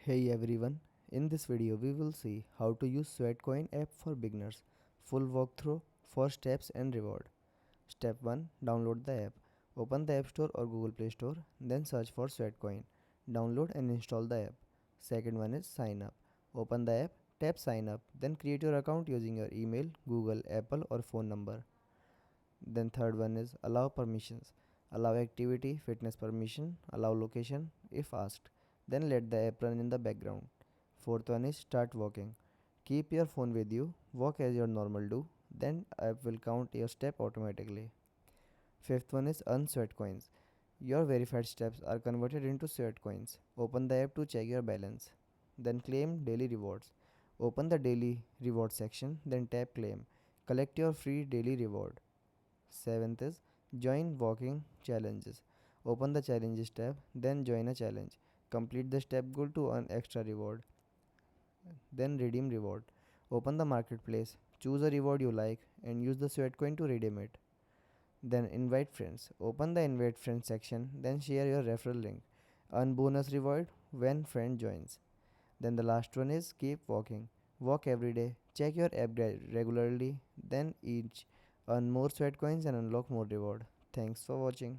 Hey everyone, in this video we will see how to use Sweatcoin app for beginners. Full walkthrough, 4 steps and reward. Step 1. Download the app. Open the App Store or Google Play Store, then search for Sweatcoin. Download and install the app. Second one is sign up. Open the app, tap sign up, then create your account using your email, Google, Apple or phone number. Then third one is allow permissions. Allow activity, fitness permission, allow location if asked. Then let the app run in the background. Fourth one is start walking. Keep your phone with you, walk as your normal do, then app will count your step automatically. Fifth one is earn sweat coins. Your verified steps are converted into sweat coins. Open the app to check your balance. Then claim daily rewards. Open the daily reward section, then tap claim. Collect your free daily reward. Seventh is join walking challenges. Open the challenges tab, then join a challenge. Complete the step goal to earn extra reward. Then redeem reward. Open the marketplace, choose a reward you like, and use the sweat coin to redeem it. Then invite friends. Open the invite friends section, then share your referral link. Earn bonus reward when friend joins. Then the last one is keep walking. Walk every day. Check your app regularly. Then each earn more sweat coins and unlock more reward. Thanks for watching.